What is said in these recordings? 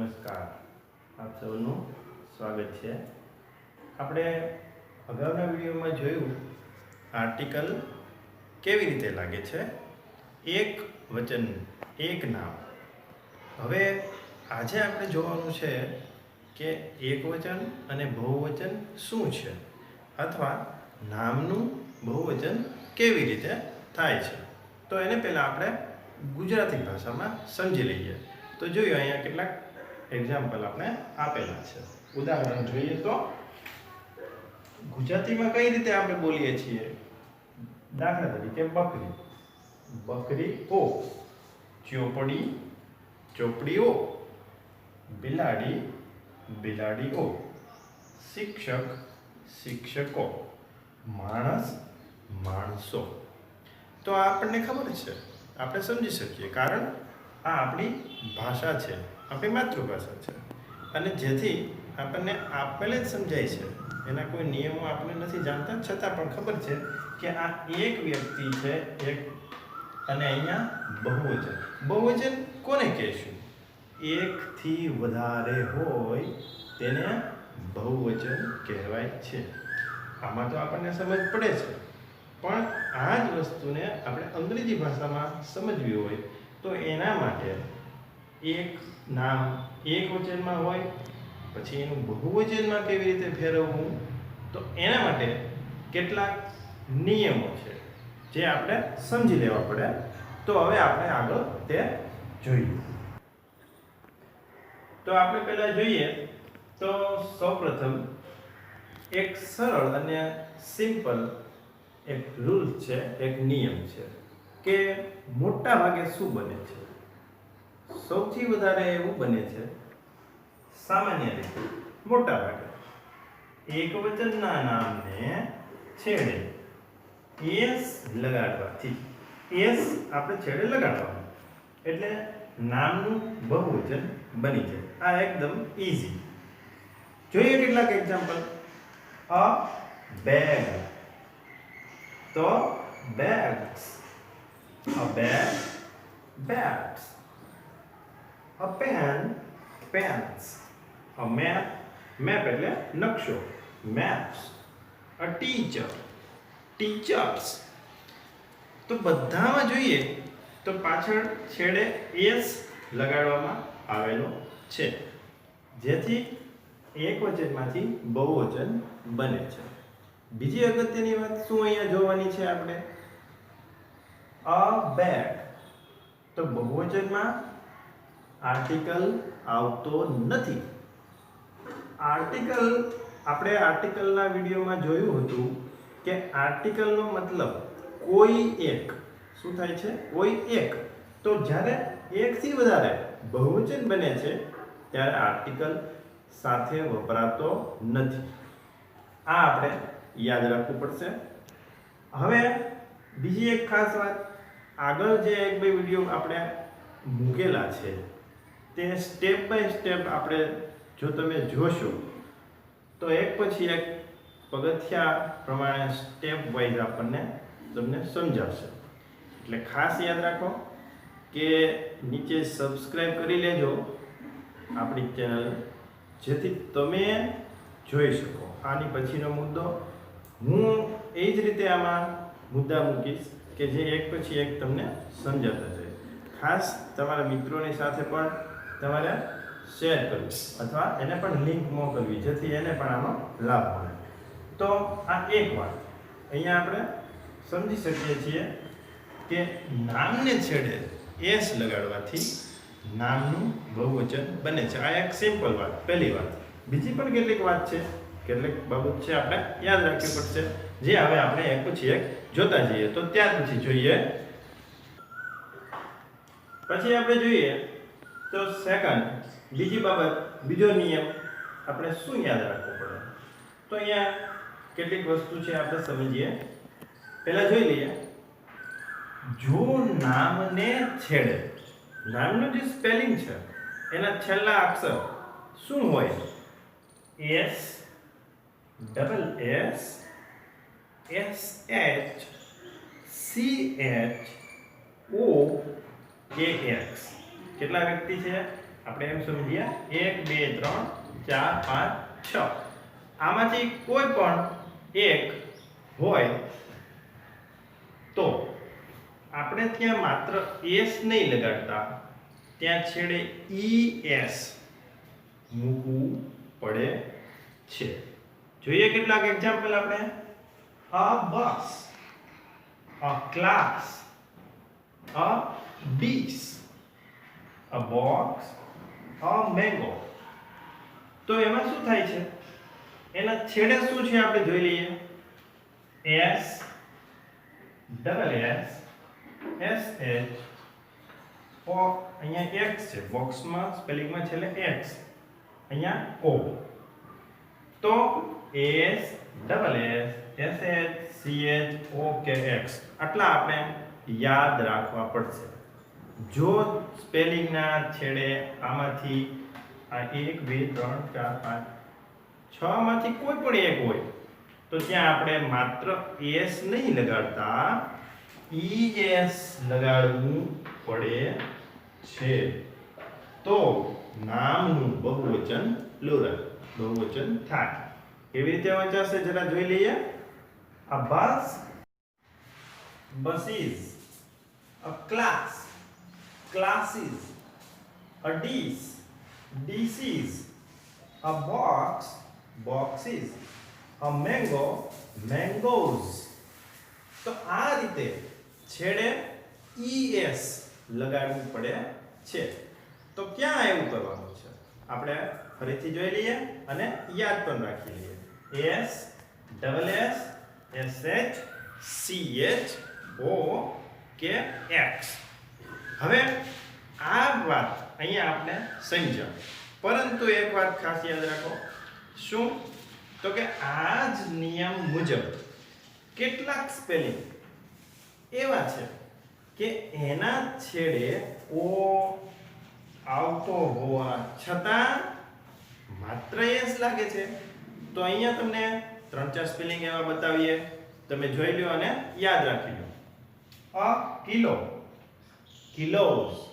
નમસ્કાર, આપ સૌનું સ્વાગત છે. આપણે અગાઉના વિડીયોમાં જોયું આર્ટિકલ કેવી રીતે લાગે છે, એક વચન એક નામ. હવે આજે આપણે જોવાનું છે કે એકવચન અને બહુવચન શું છે, અથવા નામનું બહુવચન કેવી રીતે થાય છે. તો એને પહેલાં આપણે ગુજરાતી ભાષામાં સમજી લઈએ. તો જોયું અહીંયા કેટલાક એક્ઝામ્પલ આપણે આપેલા છે. ઉદાહરણ જોઈએ તો ગુજરાતીમાં કઈ રીતે આપણે બોલીએ છીએ. દાખલા તરીકે બકરી, બકરીઓ. ચોપડી, ચોપડીઓ. બિલાડી, બિલાડીઓ. શિક્ષક, શિક્ષકો. માણસ, માણસો. તો આપણને ખબર છે, આપણે સમજી શકીએ, કારણ આ આપણી ભાષા છે, આપણી માતૃભાષા છે, અને જેથી આપણને આપેલે જ સમજાય છે. એના કોઈ નિયમો આપણે નથી જાણતા, છતાં પણ ખબર છે કે આ એક વ્યક્તિ છે, એક, અને અહીંયા બહુવચન. બહુવચન કોને કહેશું? એકથી વધારે હોય તેને બહુવચન કહેવાય છે. આમાં તો આપણને સમજ પડે છે, પણ આ જ વસ્તુને આપણે અંગ્રેજી ભાષામાં સમજવી હોય તો એના માટે એક નામ એક વચનમાં હોય, પછી એનું બહુવચનમાં કેવી રીતે ફેરવવું, તો એના માટે કેટલાક નિયમો છે જે આપણે સમજી લેવા પડે. તો હવે આપણે આગળ તે જોઈએ. તો આપણે પહેલા જોઈએ તો સૌપ્રથમ એક સરળ અને સિમ્પલ એક રૂલ છે, એક નિયમ છે કે મોટા ભાગે શું બને છે, સૌથી વધારે એવું બને છે સામાન્ય રીતે મોટા ભાગે એકવચનના નામને છેડે એસ લગાડવાથી. એસ આપણે છેડે લગાડવાનું એટલે નામનું બહુવચન બની જાય. આ એકદમ ઈઝી. જોઈએ કેટલાક એક્ઝામ્પલ. અ બેગ, તો bags. A bag, bags. A pen, pens. A map, map એટલે નકશો, maps. A teacher, teachers. તો બધામાં જોઈએ તો પાછળ છેડે એસ લગાડવામાં આવેલો છે, જેથી એકવચનમાંથી બહુવચન બને છે. બીજી અગત્યની વાત શું અહીંયા જોવાની છે આપણે? અ બેગ, તો બહુવચનમાં આર્ટિકલ આવતો નથી. આર્ટિકલ આપણે આર્ટિકલના વિડીયોમાં જોયું હતું કે આર્ટિકલનો મતલબ કોઈ એક. શું થાય છે? કોઈ એક. તો જ્યારે એકથી વધારે બહુવચન બને છે ત્યારે આર્ટિકલ સાથે વપરાતો નથી. આ આપણે યાદ રાખવું પડશે. હવે બીજી એક ખાસ વાત, આગળ જે એક બે વિડીયો આપણે મૂકેલા છે તે સ્ટેપ બાય સ્ટેપ આપણે જો તમે જોશો તો એક પછી એક પગથિયા પ્રમાણે સ્ટેપ વાઇઝ આપણને તમને સમજાવશે. એટલે ખાસ યાદ રાખો કે નીચે સબસ્ક્રાઇબ કરી લેજો આપણી ચેનલ, જેથી તમે જોઈ શકો. આની પછીનો મુદ્દો હું એ જ રીતે આમાં મુદ્દા મૂકીશ કે જે એક પછી એક તમને સમજાતા જાય. ખાસ તમારા મિત્રોની સાથે પણ તમારે શેર કરવી અથવા એને પણ લિંક મોકલવી, જેથી એને પણ આનો લાભ મળે. તો આ એક વાત અહીંયા આપણે સમજી શકીએ છીએ કે નામને છેડે એસ લગાડવાથી નામનું બહુવચન બને છે. આ એક સિમ્પલ વાત, પહેલી વાત. બીજી પણ કેટલીક વાત છે, કેટલીક બાબત છે આપણે યાદ રાખવી પડશે, જે હવે આપણે એક પછી એક જોતા જઈએ. તો ત્યાર પછી જોઈએ, પછી આપણે જોઈએ તો સેકન્ડ, બીજી બાબત, બીજો નિયમ આપણે શું યાદ રાખવો પડે. તો અહીંયા કેટલીક વસ્તુ છે આપણે સમજીએ. પહેલા જોઈ લઈએ. જો નામને છેડે, નામનું જે સ્પેલિંગ છે એના છેલ્લા અક્ષર શું હોય? S, double S, S H, C H, O કે એક્સ. કેટલા વ્યક્તિ છે? આપણે એમ સમજીએ 1 2 3 4 5 6 આમાંથી કોઈ પણ એક હોય તો આપણે ત્યાં માત્ર s નહીં લગાડતા, ત્યાં છેડે es મૂકવું પડે છે. જોઈએ કેટલાક એક્ઝામ્પલ આપણે. a bus, a class, a dish, a box, a mango. તો એમાં શું થાય છે? એના છેડે શું છે આપણે જોઈ લઈએ. s ડબલ s sh ઓ અહીંયા x છે, બોક્સમાં સ્પેલિંગમાં છેલ્લે x, અહીંયા o. તો s double s sh ch o k x આટલા આપણે યાદ રાખવા પડશે. જો સ્પેલિંગના છેડે આમાંથી આ 1 2 3 4 5 6 માંથી કોઈ પણ એક હોય તો ત્યાં આપણે માત્ર s નહીં લગાડતા, es લગાડવું પડે છે. તો નામનું બહુવચન પ્લુરલ બહુવચન થાય. કેવી રીતે વંચાશે જરા જોઈ લઈએ. a bus, buses, a class, classes, a dish, dishes, a box, boxes, a mango, mangoes. તો આ રીતે છેડે es લગાડવું પડે છે. તો ક્યાં એવું કરવાનું છે આપણે ફરીથી જોઈ લઈએ અને યાદ પણ રાખી લઈએ. s double s sh ch o k x. હવે આ વાત અહીંયા આપણે સમજ્યા, પરંતુ એક વાત ખાસ યાદ રાખો. શું? તો કે આ જ નિયમ મુજબ કેટલાક સ્પેલિંગ એવા છે કે એના છેડે o આવતો હોવા છતાં માત્ર s લાગે છે. તો અહીંયા તમને 3-4 સ્પેલિંગ એવા બતાવીએ, તમે જોઈ લો અને યાદ રાખી લો. a kilo, kilos,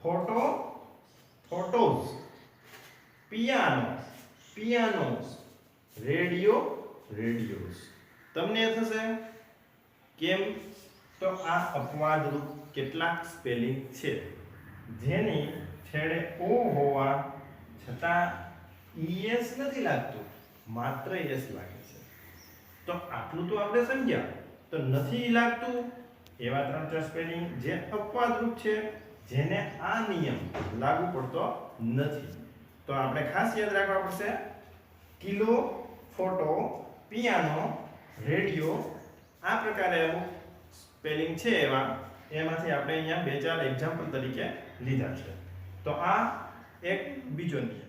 photo, photos, piano, pianos, radio, radios. તમને એ થશે કેમ? તો આ અપવાદરૂપ કેટલાક સ્પેલિંગ છે જેની છેડે o હોવા છતાં es નથી લાગતું, માત્ર s લાગે છે. તો આટલું તો આપણે સમજ્યા. તો નથી લાગતું એવા 3-4 સ્પેલિંગ જે અપવાદરૂપ છે, જેને આ નિયમ લાગુ પડતો નથી. તો આપણે ખાસ યાદ રાખવા પડશે. કિલો, ફોટો, પિયાનો, રેડિયો, આ પ્રકારે અમુક સ્પેલિંગ છે એમાંથી આપણે અહીંયા 2-4 એક્ઝામ્પલ તરીકે લીધા છે. તો આ એક બીજો નિયમ.